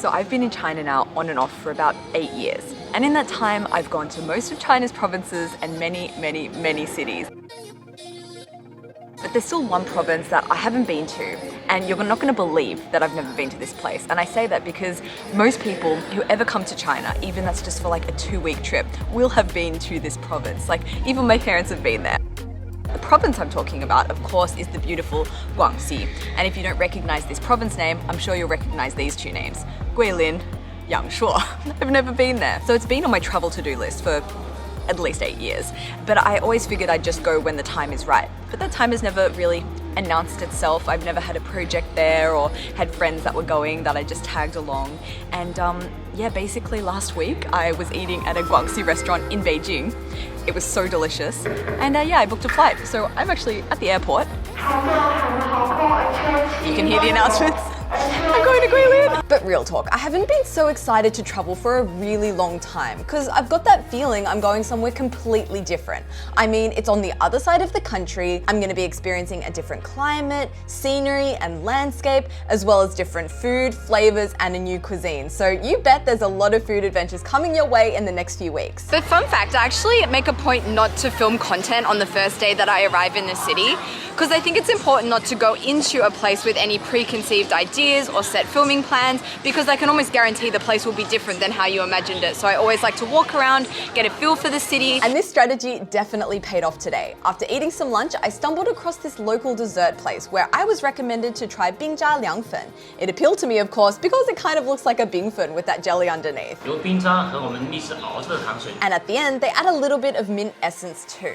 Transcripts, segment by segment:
So I've been in China now on and off for about 8 years. And in that time, I've gone to most of China's provinces and many cities. But there's still one province that I haven't been to, and you're not going to believe that I've never been to this place. And I say that because most people who ever come to China, even that's just for like a 2-week trip, will have been to this province. Like, even my parents have been there. The province I'm talking about, of course, is the beautiful Guangxi. And if you don't recognize this province name, I'm sure you'll recognize these two names, Guilin, Yangshuo. I've never been there. So it's been on my travel to-do list for at least 8 years. But I always figured I'd just go when the time is right. But that time has never really announced itself. I've never had a project there or had friends that were going that I just tagged along. And yeah, basically last week I was eating at a Guangxi restaurant in Beijing. It was so delicious. And yeah, I booked a flight. So I'm actually at the airport. You can hear the announcements. I'm going to Guilin! But real talk, I haven't been so excited to travel for a really long time because I've got that feeling I'm going somewhere completely different. I mean, it's on the other side of the country. I'm going to be experiencing a different climate, scenery and landscape, as well as different food, flavors and a new cuisine. So you bet there's a lot of food adventures coming your way in the next few weeks. But fun fact, I actually make a point not to film content on the first day that I arrive in the city because I think it's important not to go into a place with any preconceived ideas or set filming plans because I can almost guarantee the place will be different than how you imagined it. So I always like to walk around, get a feel for the city. And this strategy definitely paid off today. After eating some lunch, I stumbled across this local dessert place where I was recommended to try bingjia liangfen. It appealed to me, of course, because it kind of looks like a bingfen with that jelly underneath. And at the end, they add a little bit of mint essence too.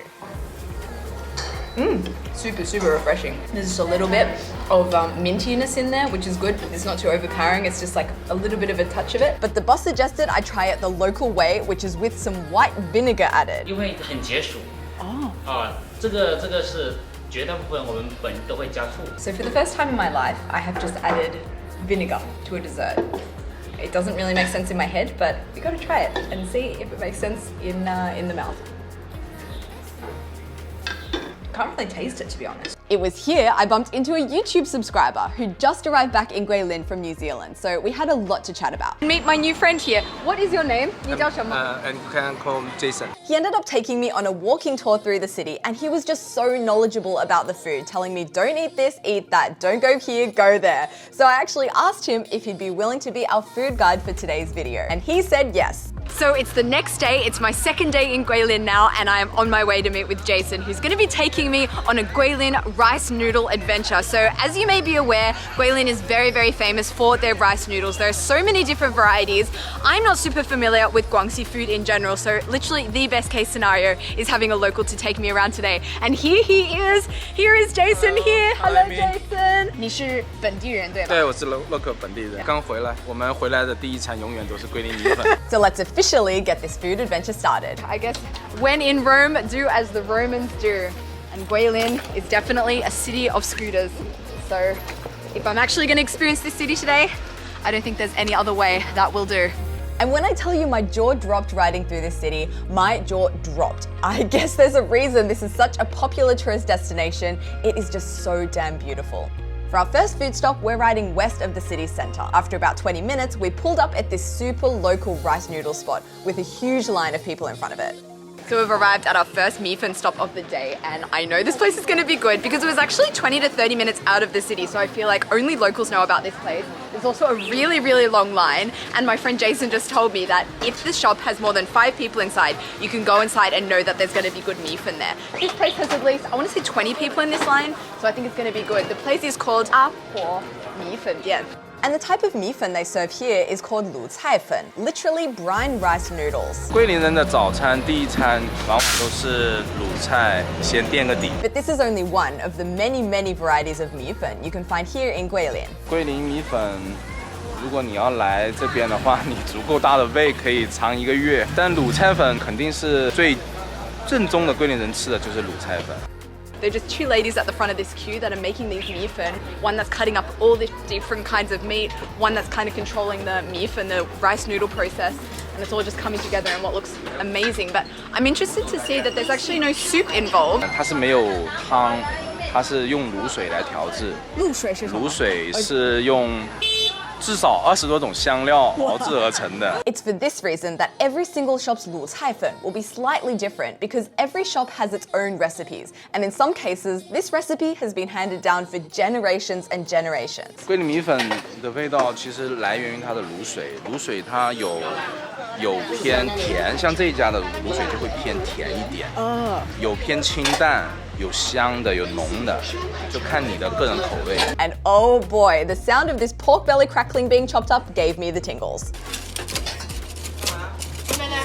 Super refreshing. There's just a little bit of mintiness in there, which is good. It's not too overpowering, it's just like a little bit of a touch of it. But the boss suggested I try it the local way, which is with some white vinegar added. 因为很解暑。这个是绝大部分我们本地都会加醋。 So for the first time in my life, I have just added vinegar to a dessert. It doesn't really make sense in my head, but you gotta try it and see if it makes sense in the mouth. Can't really taste it, to be honest. It was here I bumped into a YouTube subscriber who just arrived back in Guilin from New Zealand, so we had a lot to chat about. Meet my new friend here. What is your name? And you can call me Jason. He ended up taking me on a walking tour through the city, and he was just so knowledgeable about the food, telling me don't eat this, eat that, don't go here, go there. So I actually asked him if he'd be willing to be our food guide for today's video, and he said yes. So it's the next day, it's my second day in Guilin now, and I am on my way to meet with Jason, who's going to be taking me on a Guilin rice noodle adventure. So as you may be aware, Guilin is very famous for their rice noodles. There are so many different varieties. I'm not super familiar with Guangxi food in general, so literally the best case scenario is having a local to take me around today. And here he is. Here is Jason here. Hello, Jason. 你是本地人对吗？对，我是 local 本地人，刚回来。我们回来的第一餐永远都是桂林米粉。So let's officially get this food adventure started. I guess when in Rome, do as the Romans do. And Guilin is definitely a city of scooters. So if I'm actually going to experience this city today, I don't think there's any other way that will do. And when I tell you my jaw dropped riding through this city, my jaw dropped. I guess there's a reason this is such a popular tourist destination. It is just so damn beautiful. For our first food stop, we're riding west of the city centre. After about 20 minutes, we pulled up at this super local rice noodle spot with a huge line of people in front of it. So we've arrived at our first mifen stop of the day, and I know this place is going to be good because it was actually 20 to 30 minutes out of the city, so I feel like only locals know about this place. There's also a really long line, and my friend Jason just told me that if the shop has more than 5 people inside, you can go inside and know that there's going to be good mifen there. This place has at least, I want to say 20 people in this line, so I think it's going to be good. The place is called Apo Mifen Dian. And the type of mifen they serve here is called lu cai fen, literally brine rice noodles. 桂林人的早餐第一餐往往都是卤菜，先垫个底。 But this is only one of the many varieties of mifen you can find here in Guilin. 桂林米粉，如果你要来这边的话，你足够大的胃可以尝1个月。但卤菜粉肯定是最正宗的桂林人吃的就是卤菜粉。 There are just 2 ladies at the front of this queue that are making these mifen. One that's cutting up all the different kinds of meat, one that's kind of controlling the mifen, the rice noodle process, and it's all just coming together in what looks amazing. But I'm interested to see that there's actually no soup involved. 它是没有汤，它是用卤水来调制。卤水是什么？卤水是用至少20多种香料熬制而成的。It's for this reason that every single shop's 卤菜粉 will be slightly different because every shop has its own recipes, and in some cases, this recipe has been handed down for generations and generations. 桂林米粉的味道其实来源于它的卤水，卤水它有偏甜，像这一家的卤水就会偏甜一点，有偏清淡。有香的，有浓的，就看你的个人口味。And oh boy, the sound of this pork belly crackling being chopped up gave me the tingles.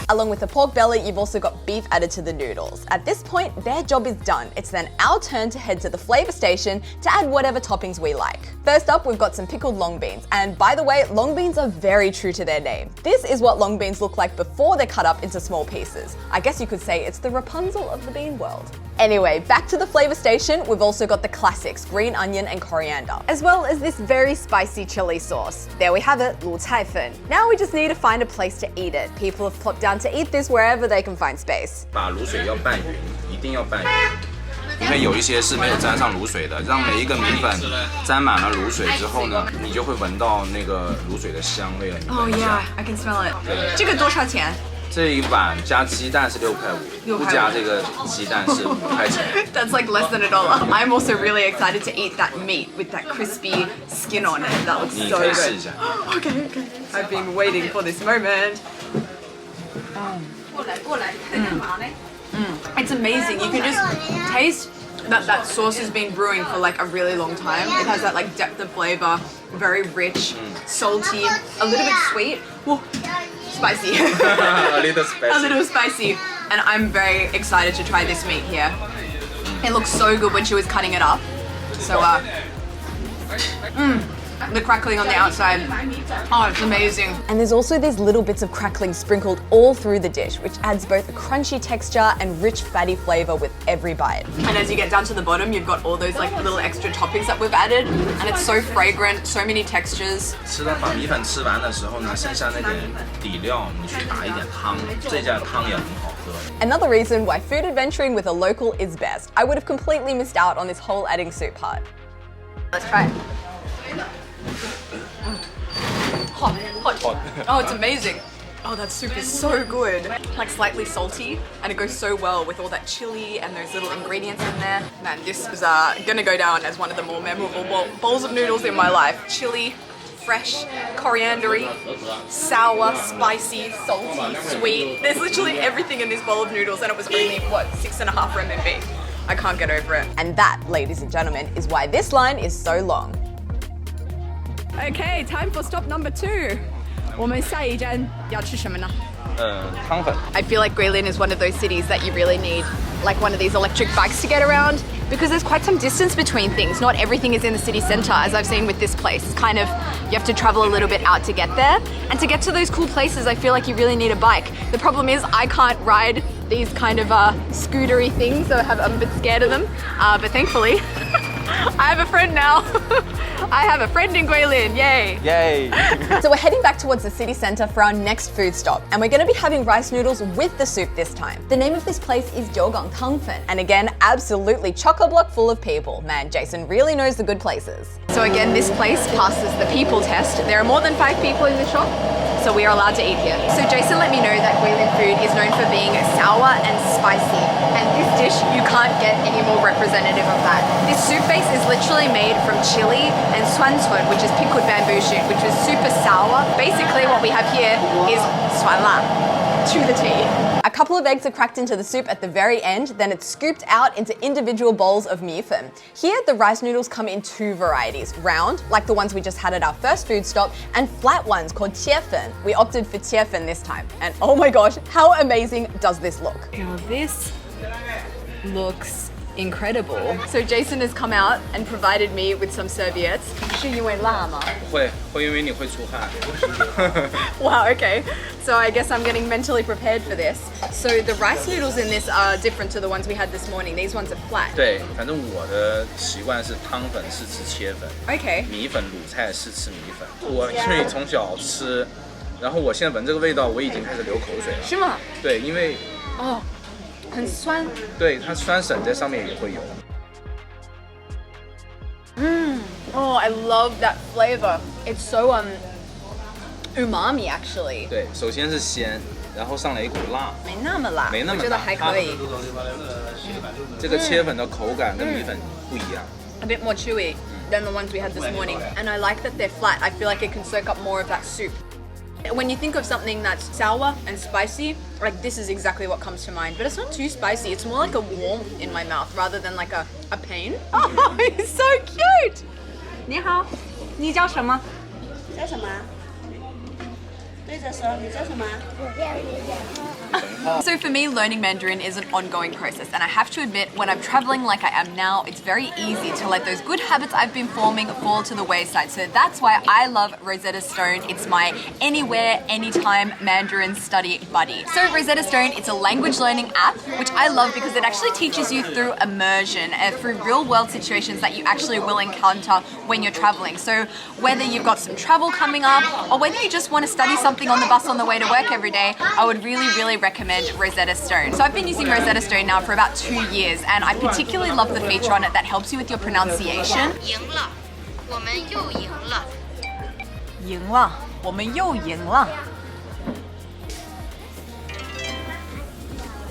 Along with the pork belly, you've also got beef added to the noodles. At this point, their job is done. It's then our turn to head to the flavor station to add whatever toppings we like. First up, we've got some pickled long beans. And by the way, long beans are very true to their name. This is what long beans look like before they're cut up into small pieces. I guess you could say it's the Rapunzel of the bean world. Anyway, back to the flavor station, we've also got the classics, green onion and coriander, as well as this very spicy chili sauce. There we have it, 卤菜粉. Now we just need to find a place to eat it. People have plopped down to eat this wherever they can find space. 把卤水要拌匀，一定要拌匀，因为有一些是没有沾上卤水的，让每一个米粉沾满了卤水之后呢，你就会闻到那个卤水的香味了。Oh yeah, I can smell it. 这个多少钱？这一碗加鸡蛋是6块5，不加这个鸡蛋是5块钱。That's like less than $1. I'm also really excited to eat that meat with that crispy skin on it. That looks so good. 你可以试一下。Okay. I've been waiting for this moment. It's amazing. You can just taste that sauce has been brewing for like a really long time. It has that like depth of flavor, very rich, salty, a little bit sweet. Whoa. Spicy. A little spicy. A little spicy. And I'm very excited to try this meat here. It looks so good when she was cutting it up. So, the crackling on the outside. Oh, it's amazing. And there's also these little bits of crackling sprinkled all through the dish, which adds both a crunchy texture and rich fatty flavor with every bite. And as you get down to the bottom, you've got all those like little extra toppings that we've added, and it's so fragrant, so many textures. 吃到把米粉吃完的时候呢，剩下那点底料，你去打一点汤，这家汤也很好喝。Another reason why food adventuring with a local is best. I would have completely missed out on this whole adding soup part. Let's try it. Hot. Oh, it's amazing. Oh, that soup is so good. Like slightly salty, and it goes so well with all that chili and those little ingredients in there. Man, this is gonna go down as one of the more memorable bowls of noodles in my life. Chili, fresh, coriandery, sour, spicy, salty, sweet. There's literally everything in this bowl of noodles, and it was only, what, 6.5 RMB. I can't get over it. And that, ladies and gentlemen, is why this line is so long. Okay, time for stop number 2. 我们下一站要吃什么呢？汤粉。 I feel like Guilin is one of those cities that you really need like one of these electric bikes to get around because there's quite some distance between things. Not everything is in the city centre, as I've seen with this place. Kind of, you have to travel a little bit out to get there. And to get to those cool places, I feel like you really need a bike. The problem is I can't ride these kind of scootery things, so I'm a bit scared of them. But thankfully, I have a friend now. I have a friend in Guilin, yay! Yay! So we're heading back towards the city centre for our next food stop, and we're going to be having rice noodles with the soup this time. The name of this place is Jiugang Tangfen, and again, absolutely chock-a-block full of people. Man, Jason really knows the good places. So again, this place passes the people test. There are more than 5 people in the shop, so we are allowed to eat here. So Jason let me know that Guilin food is known for being sour and spicy, and this dish, you can't get any more representative of that. This soup base is literally made from chili and suan, which is pickled bamboo shoot, which is super sour. Basically what we have here is suanla, to the T. A couple of eggs are cracked into the soup at the very end, then it's scooped out into individual bowls of mifen. Here, the rice noodles come in 2 varieties, round, like the ones we just had at our first food stop, and flat ones called qiafen. We opted for qiafen this time, and oh my gosh, how amazing does this look? Now this looks incredible. So Jason has come out and provided me with some serviettes. 是因为辣吗？会因为你会出汗。Wow, okay. So I guess I'm getting mentally prepared for this. So the rice noodles in this are different to the ones we had this morning. These ones are flat. 对，反正我的习惯是汤粉是吃切粉 Okay. 米粉卤菜是吃米粉。我因为从小吃，然后我现在闻这个味道，我已经开始流口水了。是吗？对，因为很酸。对它酸笋在上面也会有。Oh, I love that flavor. It's so umami actually. 对，首先是鲜，然后上来一股辣，没那么辣，没那么辣，我觉得还可以。这个切粉的口感跟米粉不一样。 A bit more chewy than the ones we had this morning. And I like that they're flat. I feel like it can soak up more of that soup. When you think of something that's sour and spicy, like this is exactly what comes to mind. But it's not too spicy. It's more like a warmth in my mouth rather than like a pain. Oh, he's so cute! 你好，你叫什么？叫什么？对着说，你叫什么？ So for me, learning Mandarin is an ongoing process, and I have to admit, when I'm traveling like I am now, it's very easy to let those good habits I've been forming fall to the wayside. So that's why I love Rosetta Stone. It's my anywhere, anytime Mandarin study buddy. So Rosetta Stone, it's a language learning app, which I love because it actually teaches you through immersion, through real world situations that you actually will encounter when you're traveling. So whether you've got some travel coming up, or whether you just want to study something on the bus on the way to work every day, I would really recommend Rosetta Stone. So I've been using Rosetta Stone now for about 2 years, and I particularly love the feature on it that helps you with your pronunciation. 赢了，我们又赢了。赢了，我们又赢了。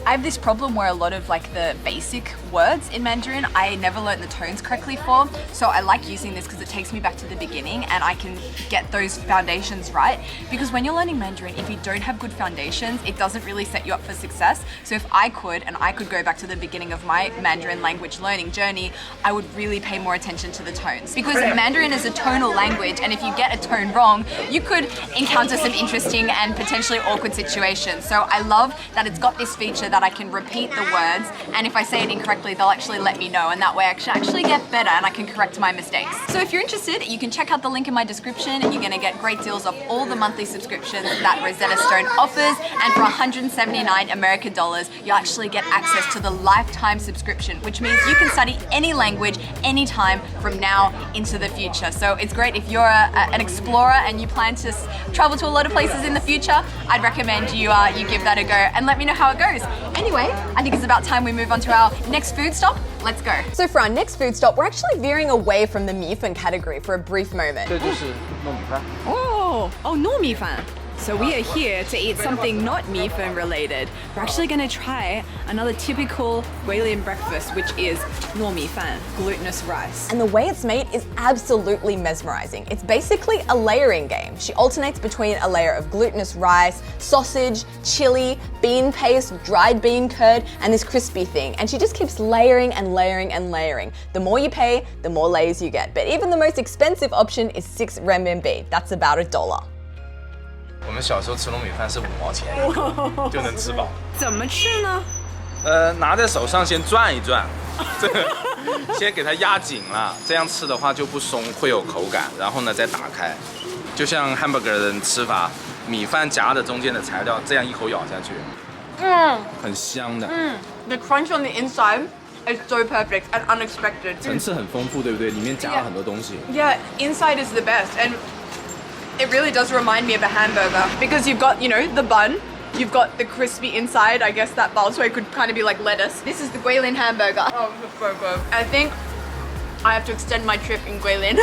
I have this problem where a lot of like the basic words in Mandarin I never learned the tones correctly for, so I like using this because it takes me back to the beginning and I can get those foundations right. Because when you're learning Mandarin, if you don't have good foundations, it doesn't really set you up for success. So if I could go back to the beginning of my Mandarin language learning journey, I would really pay more attention to the tones. Because Mandarin is a tonal language, and if you get a tone wrong, you could encounter some interesting and potentially awkward situations. So I love that it's got this feature that I can repeat the words, and if I say it incorrectly, they'll actually let me know, and that way I can actually get better and I can correct my mistakes. So if you're interested, you can check out the link in my description, and you're gonna get great deals off all the monthly subscriptions that Rosetta Stone offers, and for 179 American dollars, you'll actually get access to the lifetime subscription, which means you can study any language, anytime from now into the future. So it's great if you're an explorer and you plan to travel to a lot of places in the future. I'd recommend you give that a go and let me know how it goes. Anyway, I think it's about time we move on to our next food stop. Let's go. So for our next food stop, we're actually veering away from the 米粉 category for a brief moment. 这就是糯米饭。 Oh, no mi fan. So we are here to eat something not mi fan related. We're actually going to try another typical Guilin breakfast, which is no mi fan, glutinous rice. And the way it's made is absolutely mesmerizing. It's basically a layering game. She alternates between a layer of glutinous rice, sausage, chili, bean paste, dried bean curd, and this crispy thing. And she just keeps layering and layering and layering. The more you pay, the more layers you get. But even the most expensive option is 6 renminbi. That's about $1. 我们小时候吃糯米饭是5毛钱就能吃饱。怎么吃呢？拿在手上先转一转，这个先给它压紧了，这样吃的话就不松，会有口感。然后呢再打开，就像 hamburger 的吃法，米饭夹的中间的材料，这样一口咬下去，很香的。The crunch on the inside is so perfect and unexpected. 层次很丰富，对不对？里面加了很多东西。 Yeah, inside is the best, and it really does remind me of a hamburger because you've got, you know, the bun, you've got the crispy inside, I guess that baltoy could kind of be like lettuce. This is the Guilin hamburger. Oh, it's so good. I think I have to extend my trip in Guilin.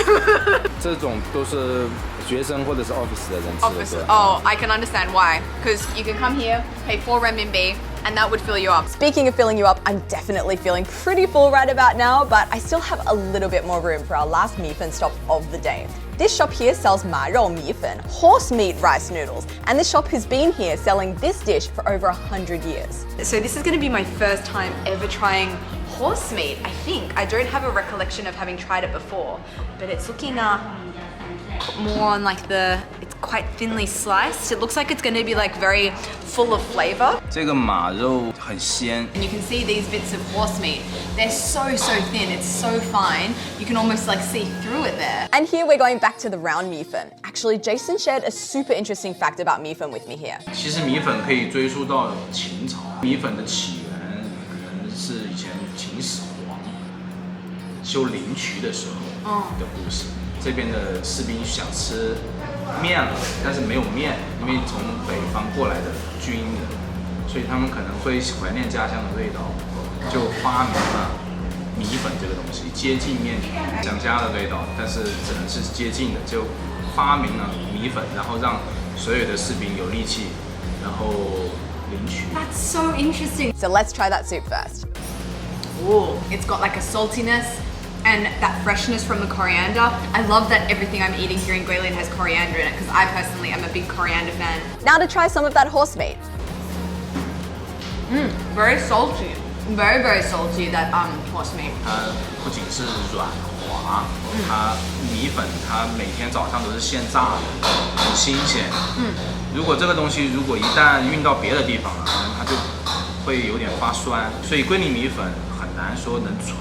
这种都是学生或者是 office 的人吃的。 Office. Oh, I can understand why. Because you can come here, pay 4 renminbi, and that would fill you up. Speaking of filling you up, I'm definitely feeling pretty full right about now, but I still have a little bit more room for our last 米粉 stop of the day. This shop here sells 马肉米粉, horse meat rice noodles, and this shop has been here selling this dish for over 100 years. So this is going to be my first time ever trying horse meat, I think. I don't have a recollection of having tried it before, but it's looking more on like it's quite thinly sliced. It looks like it's going to be like very full of flavor. 这个马肉很鲜。 And you can see these bits of horse meat. They're so thin, it's so fine. You can almost like see through it there. And here we're going back to the round 米粉. Actually, Jason shared a super interesting fact about 米粉 with me here. 其实米粉可以追溯到秦朝，米粉的起源可能是以前秦始皇修灵渠的时候的故事。这边的士兵想吃面了，但是没有面，因为从北方过来的军人，所以他们可能会怀念家乡的味道，就发明了米粉这个东西，接近面条，想家的味道，但是只能是接近的，就发明了米粉，然后让所有的士兵有力气，然后领取。 That's so interesting. So let's try that soup first. Ooh, it's got like a saltiness and that freshness from the coriander. I love that everything I'm eating here in Guilin has coriander in it because I personally am a big coriander fan. Now to try some of that horse meat. Very salty. Very, very salty, that horse meat. 它不仅是软滑，它米粉它每天早上都是现炸的，很新鲜。如果这个东西如果一旦运到别的地方了，可能它就会有点发酸，所以桂林米粉很难说能出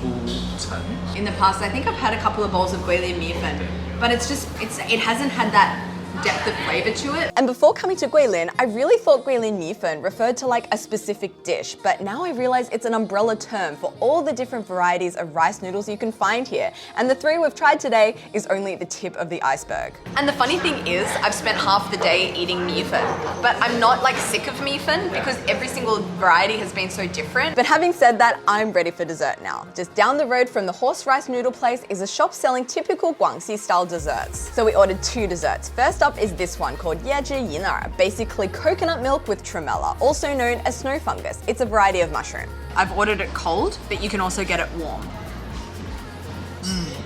层。 In the past, I think I've had a couple of bowls of Guilin mifen, but it hasn't had that depth of flavor to it. And before coming to Guilin, I really thought Guilin mifen referred to like a specific dish, but now I realize it's an umbrella term for all the different varieties of rice noodles you can find here. And the 3 we've tried today is only the tip of the iceberg. And the funny thing is, I've spent half the day eating mifen, but I'm not like sick of mifen because every single variety has been so different. But having said that, I'm ready for dessert now. Just down the road from the horse rice noodle place is a shop selling typical Guangxi style desserts. So we ordered 2 desserts. First up is this one called xxxx, basically coconut milk with tremella, also known as snow fungus. It's a variety of mushroom. I've ordered it cold, but you can also get it warm.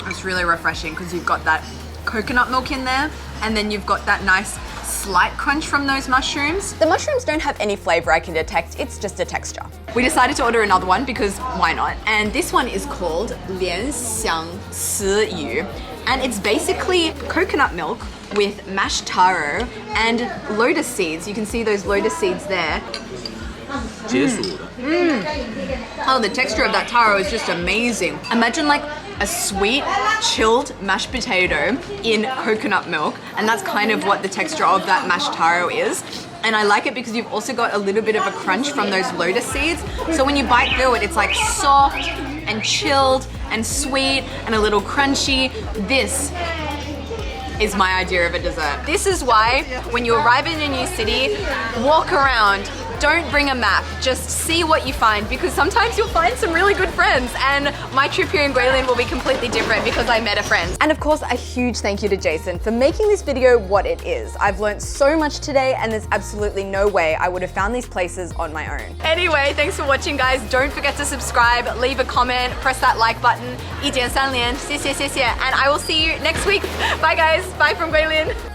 It's really refreshing because you've got that coconut milk in there, and then you've got that nice slight crunch from those mushrooms. The mushrooms don't have any flavor I can detect, it's just a texture. We decided to order another one because why not? And this one is called 莲香丝鱼, and it's basically coconut milk with mashed taro and lotus seeds. You can see those lotus seeds there. 解暑的。 Oh, the texture of that taro is just amazing. Imagine like a sweet, chilled mashed potato in coconut milk, and that's kind of what the texture of that mashed taro is. And I like it because you've also got a little bit of a crunch from those lotus seeds. So when you bite through it, it's like soft and chilled and sweet and a little crunchy. This is my idea of a dessert. This is why when you arrive in a new city, walk around. Don't bring a map, just see what you find, because sometimes you'll find some really good friends, and my trip here in Guilin will be completely different because I met a friend. And of course, a huge thank you to Jason for making this video what it is. I've learned so much today, and there's absolutely no way I would have found these places on my own. Anyway, thanks for watching, guys. Don't forget to subscribe, leave a comment, press that like button. 一键三连，谢谢谢谢, and I will see you next week. Bye guys, bye from Guilin.